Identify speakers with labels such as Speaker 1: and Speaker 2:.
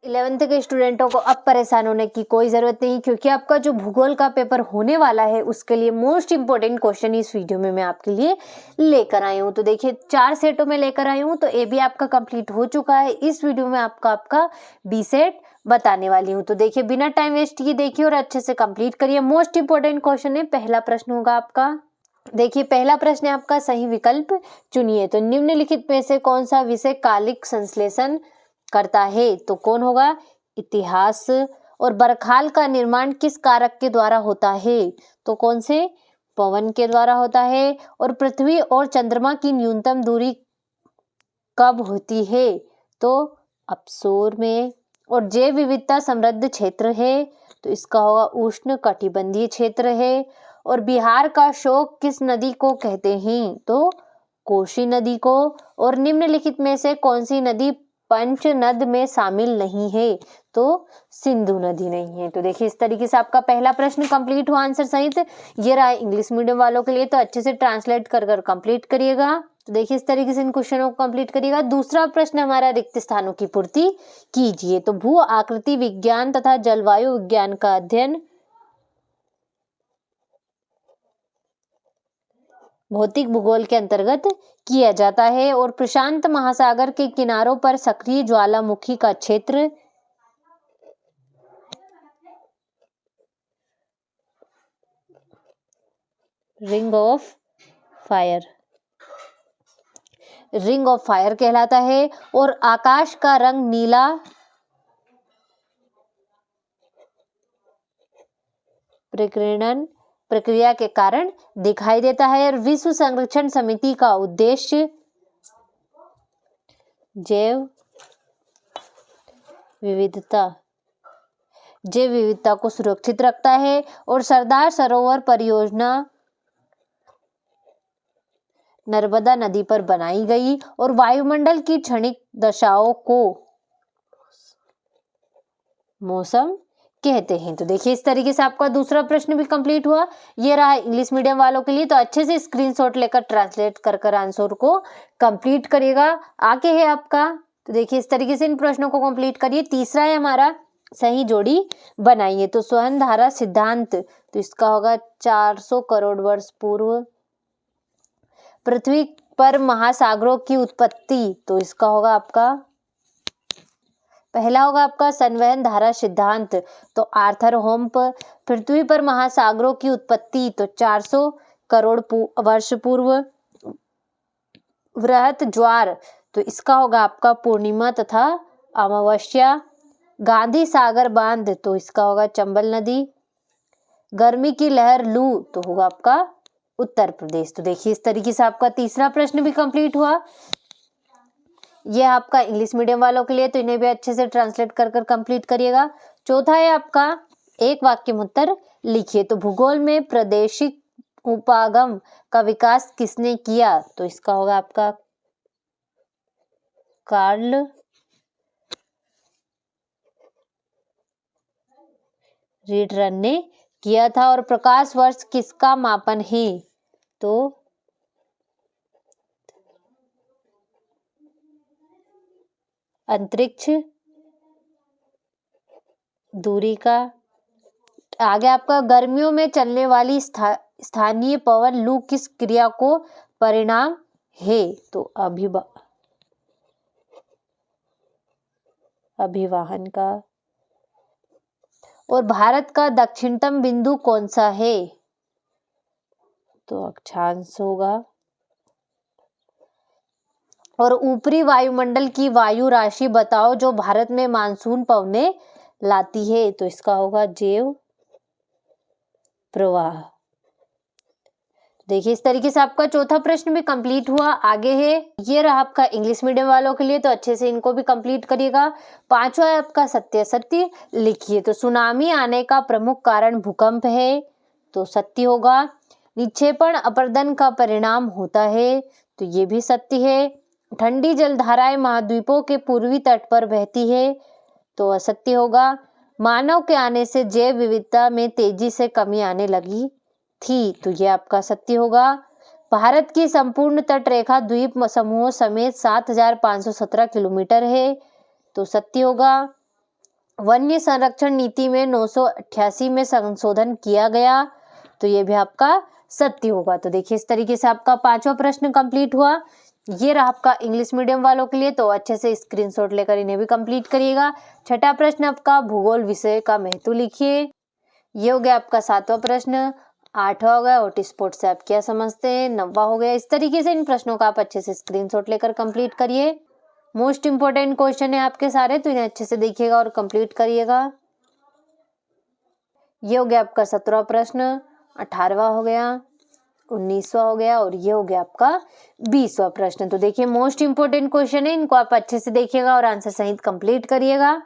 Speaker 1: 11th के स्टूडेंटों को अब परेशान होने की कोई ज़रूरत नहीं, क्योंकि आपका जो भूगोल का पेपर होने वाला है उसके लिए मोस्ट इम्पोर्टेंट क्वेश्चन इस वीडियो में मैं आपके लिए लेकर आई हूँ। तो देखिए 4 सेटों में लेकर आई हूँ। तो ए भी आपका कंप्लीट हो चुका है। इस वीडियो में आपका बी सेट बताने वाली हूँ। तो देखिए बिना टाइम वेस्ट किए देखिए और अच्छे से कंप्लीट करिए। मोस्ट इंपोर्टेंट क्वेश्चन है। पहला प्रश्न होगा आपका, देखिए पहला प्रश्न है आपका, सही विकल्प चुनिए। तो निम्नलिखित में से कौन सा विषय कालिक संश्लेषण करता है? तो कौन होगा? इतिहास। और बरखाल का निर्माण किस कारक के द्वारा होता है? तो कौन से? पवन के द्वारा होता है। और पृथ्वी और चंद्रमा की न्यूनतम दूरी कब होती है? तो अपसोर में। और जैव विविधता समृद्ध क्षेत्र है, तो इसका होगा उष्ण कटिबंधीय क्षेत्र है। और बिहार का शोक किस नदी को कहते हैं? तो कोसी नदी को। और निम्नलिखित में से कौन सी नदी पंचनद में शामिल नहीं है? तो सिंधु नदी नहीं है। तो देखिए इस तरीके से आपका पहला प्रश्न कंप्लीट हुआ आंसर सहित। ये रहा इंग्लिश मीडियम वालों के लिए, तो अच्छे से ट्रांसलेट कर कंप्लीट करिएगा। तो देखिए इस तरीके से इन क्वेश्चनों को कंप्लीट करिएगा। दूसरा प्रश्न हमारा, रिक्त स्थानों की पूर्ति कीजिए। तो भू आकृति विज्ञान तथा जलवायु विज्ञान का अध्ययन भौतिक भूगोल के अंतर्गत किया जाता है। और प्रशांत महासागर के किनारों पर सक्रिय ज्वालामुखी का क्षेत्र रिंग ऑफ फायर कहलाता है। और आकाश का रंग नीला प्रकीर्णन प्रक्रिया के कारण दिखाई देता है। और विश्व संरक्षण समिति का उद्देश्य जैव विविधता को सुरक्षित रखता है। और सरदार सरोवर परियोजना नर्मदा नदी पर बनाई गई। और वायुमंडल की क्षणिक दशाओं को मौसम कहते हैं। तो देखिए इस तरीके से आपका दूसरा प्रश्न भी कंप्लीट हुआ। ये रहा इंग्लिश मीडियम वालों के लिए, तो अच्छे से स्क्रीनशॉट लेकर ट्रांसलेट कर आंसर को कंप्लीट करिएगा। आगे है आपका, तो देखिए इस तरीके से इन प्रश्नों को कंप्लीट करिए। तीसरा है हमारा, सही जोड़ी बनाइए। तो स्वर्ण धारा सिद्धांत, तो इसका होगा 400 करोड़ वर्ष पूर्व। पृथ्वी पर महासागरों की उत्पत्ति, तो इसका होगा आपका, पहला होगा आपका संवहन धारा सिद्धांत, तो आर्थर होम्प। पृथ्वी पर महासागरों की उत्पत्ति, तो 400 करोड़ वर्ष पूर्व। वृहत ज्वार, तो इसका होगा आपका पूर्णिमा तथा अमावस्या। गांधी सागर बांध, तो इसका होगा चंबल नदी। गर्मी की लहर लू, तो होगा आपका उत्तर प्रदेश। तो देखिए इस तरीके से आपका तीसरा प्रश्न भी कंप्लीट हुआ। यह आपका इंग्लिश मीडियम वालों के लिए, तो इन्हें भी अच्छे से ट्रांसलेट कर कंप्लीट करिएगा। चौथा है आपका, एक वाक्य में उत्तर लिखिए। तो भूगोल में प्रादेशिक उपागम का विकास किसने किया? तो इसका होगा आपका कार्ल रीडरन ने किया था। और प्रकाश वर्ष किसका मापन है? तो अंतरिक्ष दूरी का। आगे आपका, गर्मियों में चलने वाली स्थानीय पवन लू किस क्रिया को परिणाम है? तो अभिवाहन का। और भारत का दक्षिणतम बिंदु कौन सा है? तो अक्षांश होगा। और ऊपरी वायुमंडल की वायु राशि बताओ जो भारत में मानसून पवने लाती है? तो इसका होगा जैव प्रवाह। देखिए इस तरीके से आपका चौथा प्रश्न भी कंप्लीट हुआ। आगे है, ये रहा आपका इंग्लिश मीडियम वालों के लिए, तो अच्छे से इनको भी कंप्लीट करिएगा। पांचवा है आपका, सत्य सत्य लिखिए। तो सुनामी आने का प्रमुख कारण भूकंप है, तो सत्य होगा। निक्षेपण अपरदन का परिणाम होता है, तो ये भी सत्य है। ठंडी जलधाराएं महाद्वीपों के पूर्वी तट पर बहती है, तो असत्य होगा। मानव के आने से जैव विविधता में तेजी से कमी आने लगी थी, तो ये आपका सत्य होगा। भारत की संपूर्ण तट रेखा द्वीप समूहों समेत 7517 किलोमीटर है, तो सत्य होगा। वन्य संरक्षण नीति में 988 में संशोधन किया गया, तो ये भी आपका सत्य होगा। तो देखिए इस तरीके से आपका 5वां प्रश्न कंप्लीट हुआ। ये रहा आपका इंग्लिश मीडियम वालों के लिए, तो अच्छे से स्क्रीनशॉट लेकर इन्हें भी कंप्लीट करिएगा। छठा प्रश्न आपका भूगोल विषय का महत्व लिखिए। ये हो गया आपका 7वां प्रश्न। 8वां हो गया हॉट स्पॉट से आप क्या समझते हैं। 9वां हो गया। इस तरीके से इन प्रश्नों का आप अच्छे से स्क्रीनशॉट लेकर कंप्लीट करिए। मोस्ट इंपोर्टेंट क्वेश्चन है आपके सारे, तो इन्हें अच्छे से देखिएगा और कंप्लीट करिएगा। ये हो गया आपका 17वां प्रश्न। 18वां हो गया, 19वां हो गया और ये हो गया आपका 20वां प्रश्न। तो देखिए मोस्ट इंपोर्टेंट क्वेश्चन है, इनको आप अच्छे से देखिएगा और आंसर सहित कंप्लीट करिएगा।